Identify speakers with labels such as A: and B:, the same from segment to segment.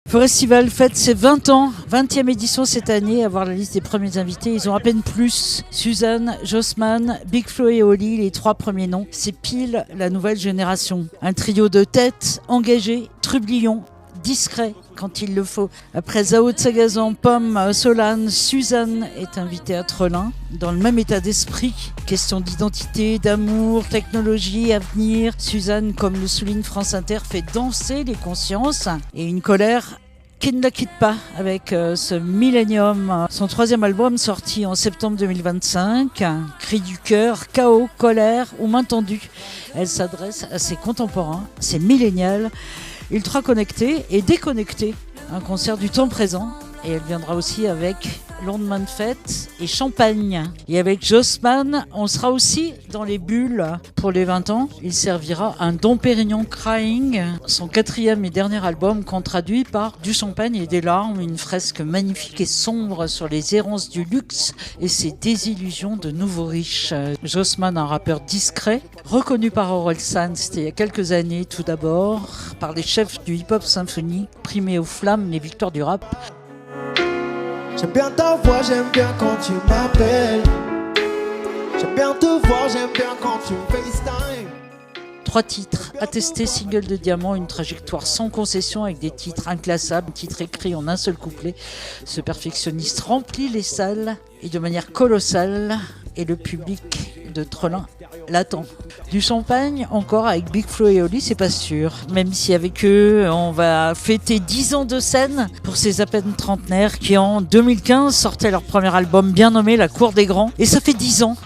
A: Forestival fête ses 20 ans, 20e édition cette année, à voir la liste des premiers invités. Ils ont à peine plus. Suzanne, Jossman, Big Flo et Oli, les 3 premiers noms. C'est pile la nouvelle génération. Un trio de têtes, engagés, trublions, discret quand il le faut. Après Zao de Sagazan, Pomme, Solane, Suzanne est invitée à Trelin, dans le même état d'esprit. Question d'identité, d'amour, technologie, avenir. Suzanne, comme le souligne France Inter, fait danser les consciences et une colère qui ne la quitte pas avec ce Millennium, son 3e album sorti en septembre 2025. Cri du cœur, chaos, colère ou main tendue. Elle s'adresse à ses contemporains, ses millénials, ultra connectés et déconnectés. Un concert du temps présent. Et elle viendra aussi avec Lendemain de fête et Champagne. Et avec Jossman, on sera aussi dans les bulles pour les 20 ans. Il servira un Dom Pérignon Crying, son 4e et dernier album qu'on traduit par du champagne et des larmes, une fresque magnifique et sombre sur les errances du luxe et ses désillusions de nouveaux riches. Jossman, un rappeur discret, reconnu par Orelsan, c'était il y a quelques années tout d'abord, par les chefs du hip-hop symphonique, primé aux flammes les victoires du rap.
B: J'aime bien ta voix, j'aime bien quand tu m'appelles. J'aime bien te voir, j'aime bien quand tu me FaceTime.
A: 3 titres, attestés single de diamant, une trajectoire sans concession avec des titres inclassables, titres écrits en un seul couplet. Ce perfectionniste remplit les salles et de manière colossale, et le public de Trelin l'attend. Du champagne encore avec Big Flo et Oli, c'est pas sûr. Même si avec eux, on va fêter 10 ans de scène pour ces à peine trentenaires qui en 2015 sortaient leur premier album bien nommé La Cour des Grands. Et ça fait 10 ans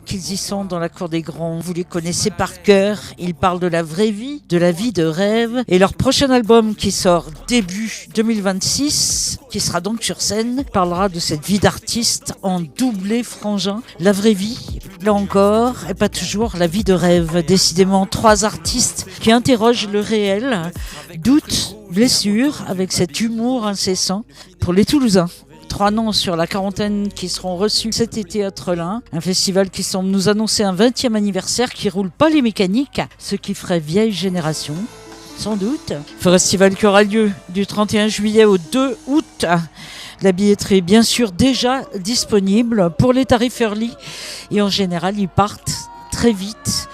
A: qu'ils y sont dans la Cour des Grands. Vous les connaissez par cœur. Ils parlent de la vraie vie, de la vie de rêve. Et leur prochain album qui sort début 2026, qui sera donc sur scène, parlera de cette vie d'artiste en doublé frangin. La vraie vie, là encore, et pas toujours la vie de rêve. Décidément, 3 artistes qui interrogent le réel, doutes, blessures, avec cet humour incessant pour les Toulousains. 3 noms sur la quarantaine qui seront reçus cet été à Trelin. Un festival qui semble nous annoncer un 20e anniversaire qui roule pas les mécaniques, ce qui ferait vieille génération, sans doute. Festival qui aura lieu du 31 juillet au 2 août. La billetterie est bien sûr déjà disponible pour les tarifs early et en général ils partent très vite.